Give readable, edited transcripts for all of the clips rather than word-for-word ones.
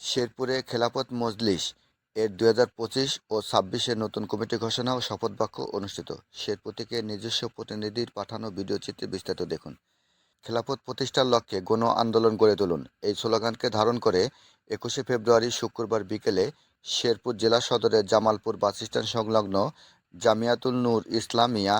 শেরপুরে খেলাফত মজলিস এর ২০২৫ ও ২৬-এর নতুন কমিটি ঘোষণা ও শপথ বাক্য অনুষ্ঠিত। শেরপুর থেকে নিজস্ব প্রতিনিধির পাঠানো ভিডিও চিত্রে বিস্তারিত দেখুন। খেলাফত প্রতিষ্ঠার লক্ষ্যে গণ আন্দোলন গড়ে তুলুন, এই স্লোগানকে ধারণ করে ২১শে ফেব্রুয়ারি শুক্রবার বিকেলে শেরপুর জেলা সদরের জামালপুর বাসস্ট্যান্ড সংলগ্ন জামিয়াতুল নূর ইসলামিয়া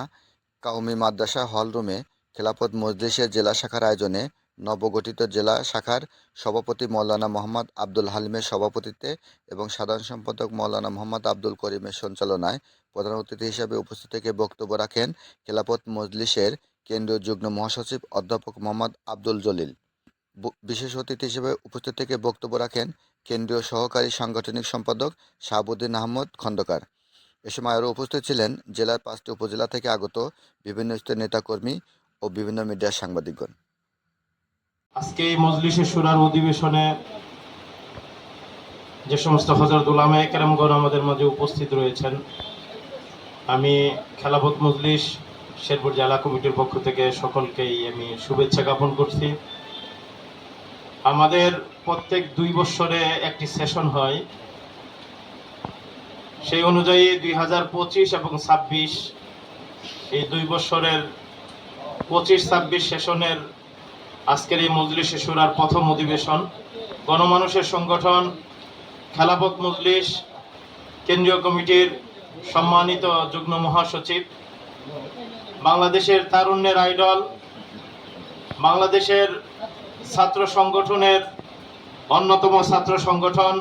কাওমি মাদ্রাসা হলরুমে খেলাফত মজলিসের জেলা শাখার আয়োজনে নবগঠিত জেলা শাখার সভাপতি মৌলানা মোহাম্মদ আব্দুল হালিমের সভাপতিত্বে এবং সাধারণ সম্পাদক মৌলানা মোহাম্মদ আব্দুল করিমের সঞ্চালনায় প্রধান অতিথি হিসেবে উপস্থিত থেকে বক্তব্য রাখেন খেলাফত মজলিসের কেন্দ্রীয় যুগ্ম মহাসচিব অধ্যাপক মোহাম্মদ আব্দুল জলিল। বিশেষ অতিথি হিসেবে উপস্থিত থেকে বক্তব্য রাখেন কেন্দ্রীয় সহকারী সাংগঠনিক সম্পাদক শাহাবুদ্দিন আহমদ খন্দকার। এ সময় আরও উপস্থিত ছিলেন জেলার ৫টি উপজেলা থেকে আগত বিভিন্ন স্তরের নেতাকর্মী ও বিভিন্ন মিডিয়ার সাংবাদিকগণ। আজকে এই মজলিসে শুরার অধিবেশনে যে সমস্ত হযরত উলামায়ে কেরামগণ আমাদের মাঝে উপস্থিত রয়েছেন, আমি খেলাফত মজলিস শেরপুর জেলা কমিটির পক্ষ থেকে সকলকেই আমি শুভেচ্ছা জ্ঞাপন করছি। আমাদের প্রত্যেক ২ বছরে একটি সেশন হয়, সেই অনুযায়ী ২০২৫ এবং ২৬ এই ২ বছরের ২৫-২৬ সেশনের আজকের এই মজলিসে শুরার প্রথম অধিবেশন। গণমানুষের সংগঠন খেলাফত মজলিস কেন্দ্রীয় কমিটির সম্মানিত যুগ্ম মহাসচিব, বাংলাদেশের তারুণ্যের আইডল, বাংলাদেশের ছাত্র সংগঠনের অন্যতম ছাত্র সংগঠন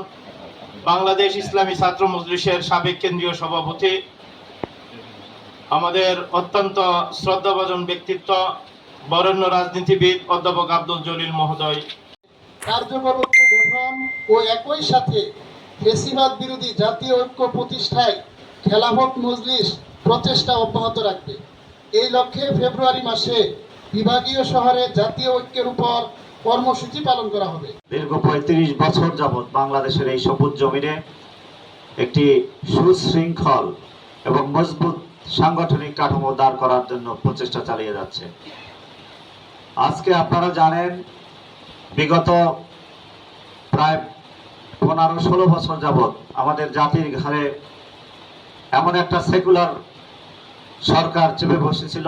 বাংলাদেশ ইসলামী ছাত্র মজলিসের সাবেক কেন্দ্রীয় সভাপতি, আমাদের অত্যন্ত শ্রদ্ধাভাজন ব্যক্তিত্ব বরেণ্য রাজনীতিবিদ অধ্যাপক আব্দুল জলিল মহোদয়। কার্যকর ঐক্য গঠন ও একই সাথে ফ্যাসিবাদ বিরোধী জাতীয় ঐক্য প্রতিষ্ঠায় খেলাফত মজলিস প্রচেষ্টা অব্যাহত রাখবে। এই লক্ষ্যে ফেব্রুয়ারি মাসে বিভাগীয় শহরে জাতীয় ঐক্যের উপর কর্মসূচি পালন করা হবে। দীর্ঘ ৩৫ বছর যাবৎ বাংলাদেশের এই সবুজ জমিনে একটি সুশৃঙ্খল এবং মজবুত সাংগঠনিক কাঠামো দাঁড় করার জন্য প্রচেষ্টা চালিয়ে যাচ্ছে। আজকে আপনারা জানেন, বিগত প্রায় ১৫-১৬ বছর যাবৎ আমাদের জাতির ঘাড়ে এমন একটা সেকুলার সরকার চেপে বসেছিল,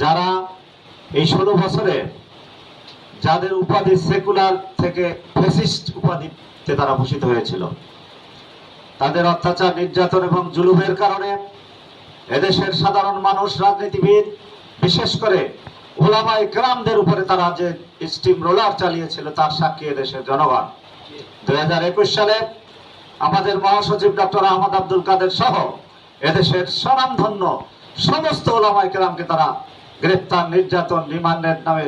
যারা এই ১৬ বছরে যাদের উপাধি সেকুলার থেকে ফ্যাসিস্ট উপাধিতে তারা ভূষিত হয়েছিল, তাদের অত্যাচার, নির্যাতন এবং জুলুমের কারণে এদেশের সাধারণ মানুষ, রাজনীতিবিদ, বিশেষ করে উলামায়ে কেরামদের উপরে তারা যে স্টিম রোলার চালিয়েছিল তার সাক্ষী এদেশের জনগণ। ২০২১ সালে আমাদের মহাসচিব ডক্টর আহমদ আব্দুল কাদের সহ এদেশের স্বনামধন্য সমস্ত উলামায়ে কেরামকে তারা গ্রেপ্তার, নির্যাতন, রিমান্ডের নামে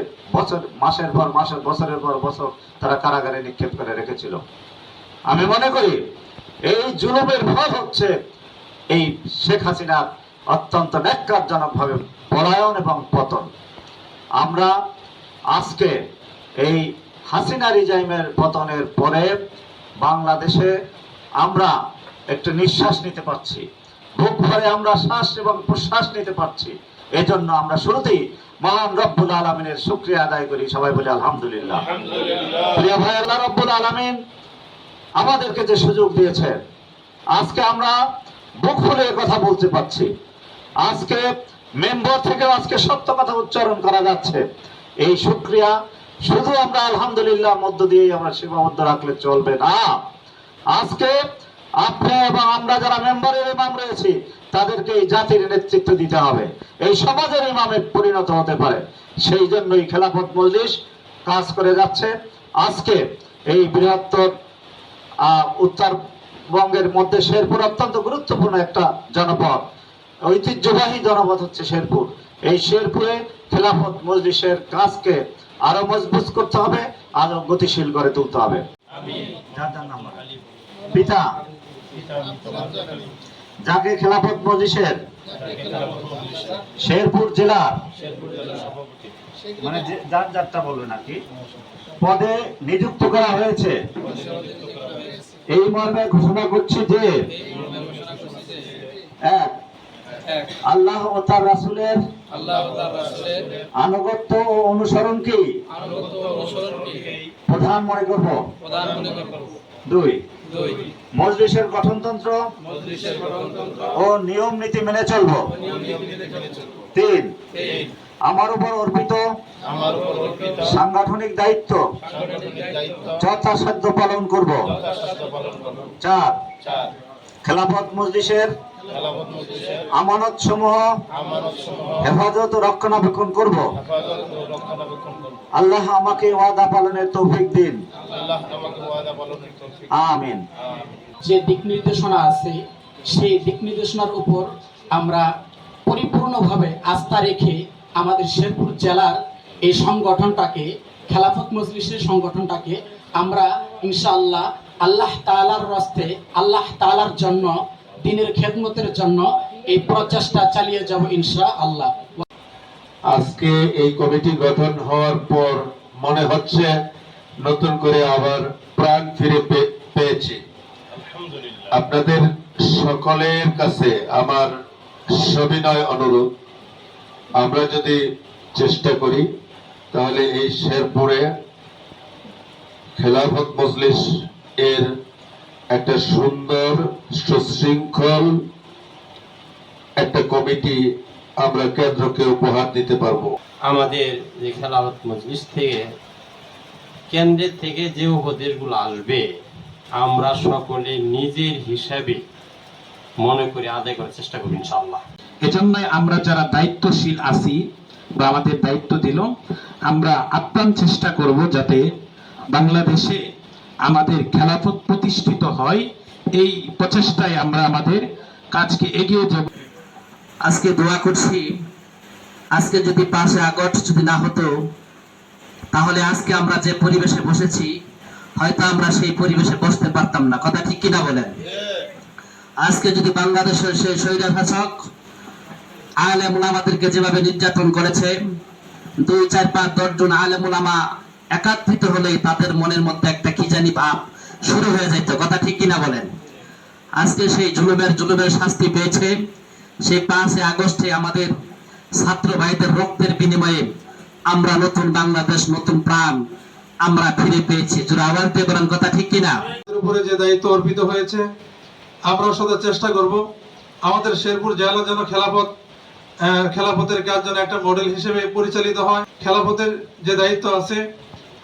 মাসের পর মাস, বছরের পর বছর তারা কারাগারে নিক্ষেপ করে রেখেছিল। আমি মনে করি এই জুলুমের ফল হচ্ছে এই শেখ হাসিনার অত্যন্ত ন্যাক্কারজনকভাবে পলায়ন এবং পতন। আমরা আজকে এই হাসিনা রিজাইমের পতনের পরে বাংলাদেশে আমরা একটু নিঃশ্বাস নিতে পারছি, বুক ভরে আমরা শ্বাস এবং প্রশ্বাস নিতে পারছি। এজন্য আমরা শুরুতেই মহান রব্বুল আলামিনের শুকরিয়া আদায় করি, সবাই বলি আলহামদুলিল্লাহ। প্রিয় ভাই, আল্লাহ রব্বুল আলামিন আমাদেরকে যে সুযোগ দিয়েছেন, আজকে আমরা বুক ফুলে কথা বলতে পারছি। আজকে মেম্বার থেকে আজকে সত্য কথা উচ্চারণ করা যাচ্ছে। এই শুকরিয়া শুধু আমরা আলহামদুলিল্লাহ মধ্য দিয়েই আমরা সীমাবদ্ধ রাখলে চলবে না। আজকে আপনি এবং আমরা যারা মেম্বারের ইমাম রয়েছি তাদেরকে এই জাতির নেতৃত্ব দিতে হবে, এই সমাজের ইমামে পরিণত হতে পারে। সেই জন্যই খেলাফত মজলিস কাজ করে যাচ্ছে। আজকে এই বৃহত্তর উত্তরবঙ্গের মধ্যে শেরপুর অত্যন্ত গুরুত্বপূর্ণ একটা জনপদ, ঐতিহ্যবাহী জনপদ হচ্ছে শেরপুর। এই শেরপুরে খেলাফত মজলিসের কাজকে আরো মজবুত করতে হবে, আরো গতিশীল করে তুলতে হবে। পিতা যাকে খেলাফত মজলিসের শেরপুর জেলার মানে যার যারটা বলবে নাকি পদে নিযুক্ত করা হয়েছে, এই মর্মে ঘোষণা করছি যে ১. আল্লাহ ও তার রাসূলের আনুগত্য ও অনুসরণ কি প্রধান মনে করব। 2 মজলিসের গঠনতন্ত্র ও নিয়ম নীতি মেনে চলব। 3 আমার উপর অর্পিত সাংগঠনিক দায়িত্ব যথাসাধ্য পালন করব। 4 খেলাফত মজলিসের আমানত সমূহ হেফাজত ও রক্ষণাবেক্ষণ করব। আল্লাহ আমাকে ওয়াদা পালনের তৌফিক দিন, আমিন। যে দিক নির্দেশনা আছে সেই দিক নির্দেশনার উপর আমরা পরিপূর্ণভাবে আস্থা রেখে আমাদের শেরপুর জেলার এই সংগঠনটাকে, খেলাফত মজলিসের সংগঠনটাকে আমরা ইনশাআল্লাহ আল্লাহ তাআলার রাস্তে, আল্লাহ তাআলার জন্য, দ্বীনের খেদমতের জন্য এই প্রচেষ্টা চালিয়ে যাব ইনশাআল্লাহ। আজকে এই কমিটি গঠন হওয়ার পর মনে হচ্ছে নতুন করে আবার প্রাণ ফিরে পেয়েছি। আপনাদের সকলের কাছে আমার সবিনয় অনুরোধ, আমরা যদি চেষ্টা করি তাহলে এই শেরপুরে খেলাফত মজলিস এর একটা সুন্দর সুশৃঙ্খল একটা কমিটি আমরা কেন্দ্রকে উপহার দিতে পারবো। আমাদের যে খেলাফত মজলিস থেকে কেন্দ্রের থেকে যে উপদেশগুলো আসবে আমরা সকলে নিজের হিসাবে মনে করে আদায় করার চেষ্টা করব ইনশাআল্লাহ। এজন্যই আমরা যারা দায়িত্বশীল আছি বা আমাদের দায়িত্ব দিল, আমরা আপ্রাণ চেষ্টা করব যাতে বাংলাদেশে আমাদের খেলাফত প্রতিষ্ঠিত হয়। এই প্রচেষ্টায় আমরা আমাদের কাজকে এগিয়ে যাব। আজকে দোয়া করছি, আজকে যদি 5 আগস্ট যদি না হতো তাহলে আজকে আমরা যে পরিবেশে বসেছি হয়তো আমরা সেই পরিবেশে বসতে পারতাম না। কথা ঠিক কিনা বলেন? আজকে যদি বাংলাদেশের সেই স্বৈরশাসক আলেম উলামাদেরকে যেভাবে নির্যাতন করেছে, 2, 4, 5, 10 জন আলেম উলামা একাত্রিত হলেই তাদের মনের মধ্যে একটা কি জানি ভাব শুরু হয়ে যেত। কথা ঠিক কিনা বলেন? আজকে সেই জুলুমের শাস্তি পেয়েছে। সেই 5 আগস্টে আমাদের ছাত্র ভাইদের রক্তের বিনিময়ে আমরা নতুন বাংলাদেশ, নতুন প্রাণ আমরা ফিরে পেয়েছি। জোরে আওয়াজ দিয়ে বলেন কথা ঠিক কিনা? উপরে যে দায়িত্ব অর্পিত হয়েছে আমরা সদা চেষ্টা করব আমাদের শেরপুর জেলা যেন খেলাফতের কাজ যেন একটা মডেল হিসেবে পরিচালিত হয়। খেলাফতের যে দায়িত্ব আছে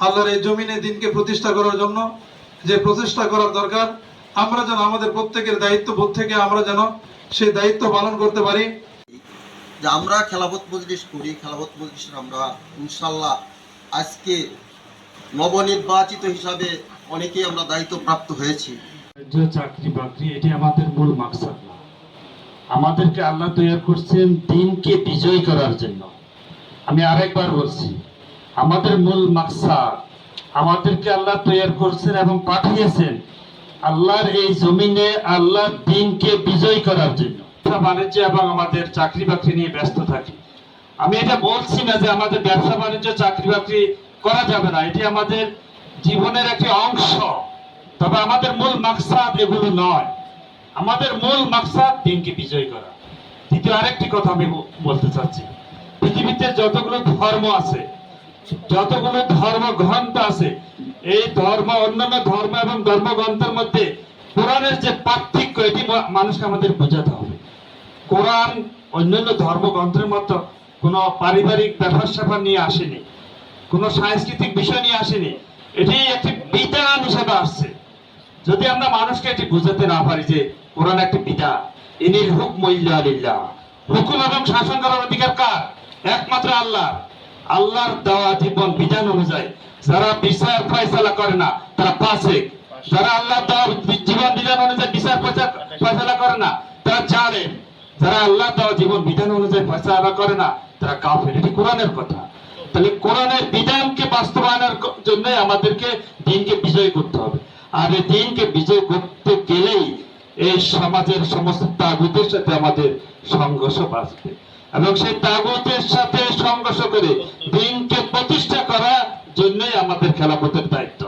আল্লাহর এই জমিনে দিনকে প্রতিষ্ঠা করার জন্য যে প্রচেষ্টা করার দরকার, আমরা যেন আমাদের প্রত্যেকের দায়িত্ববোধ থেকে আমরা যেন সেই দায়িত্ব পালন করতে পারি। যে আমরা খেলাফত মজলিস করি, খেলাফত মজলিসের আমরা ইনশাল্লাহ আজকে নবনির্বাচিত হিসাবে অনেকেই আমরা দায়িত্ব প্রাপ্ত হয়েছি। যে চাকরি বাকরি এটি আমাদের মূল মাকসাদ না। আমাদেরকে আল্লাহ তৈরি করছেন দিনকে বিজয় করার জন্য। আমি আরেকবার বলছি, আমাদের মূল মাকসাদ, আমাদেরকে আল্লাহ তৈরি করছেন এবং পাঠিয়েছেন আল্লাহর এই জমিনে আল্লাহর দিনকে বিজয় করার জন্য। বাণিজ্য এবং আমাদের চাকরি বাকরি নিয়ে ব্যস্ত থাকি। আমি এটা বলছি না যে আমাদের ব্যবসা বাণিজ্য চাকরি বাকরি করা যাবে না, এটি আমাদের জীবনের একটি অংশ। তবে আমাদের মূল মাকসাদ এগুলো নয়। আমাদের মূল মাকসাদ দিনকে বিজয় করা। দ্বিতীয় আরেকটি কথা আমি বলতে চাচ্ছি, পৃথিবীতে যতগুলো ধর্ম আছে, যতগুলো ধর্মগ্রন্থ আছে, এই ধর্ম অন্যান্য ধর্ম এবং ধর্মগ্রন্থের মধ্যে কোরআনের যে পার্থক্য এটি মানুষকে আমাদের বোঝাতে হবে। কোরআন অন্যান্য ধর্মগ্রন্থের মতো কোনো পারিবারিক ব্যাপার স্যাপার নিয়ে আসেনি, কোনো সাংস্কৃতিক বিষয় নিয়ে আসেনি। এটি একটি বিধান হিসেবে আসছে। যদি আমরা মানুষকে এটি বুঝাতে না পারি যে কোরআন একটি বিধান, ইনিল হুকমু ইল্লা লিল্লাহ, হুকুম এবং শাসন করার অধিকার কার? একমাত্র আল্লাহর। আল্লাহর দেওয়া জীবন বিধান অনুযায়ী যারা বিচার ফয়সালা করে না তারা ফাসিক। যারা আল্লাহর দেওয়া জীবন বিধান অনুযায়ী বিচার ফয়সালা করে না তারা জালেম। যারা আল্লাহর দেওয়া জীবন বিধান অনুযায়ী ফয়সালা করে না তারা কাফের। এটি কোরআনের কথা। তাহলে কোরআনের বিধানকে বাস্তবায়নের জন্য আমাদেরকে দিনকে বিজয় করতে হবে। আর এই দিনকে বিজয় করতে গেলেই এই সমাজের সমস্ত তাগুতের সাথে আমাদের সংঘর্ষ বাঁচবে এবং সেই তাগুতের সাথে সংঘর্ষ করে দিনকে প্রতিষ্ঠা করার জন্যই আমাদের খেলাফতের দায়িত্ব।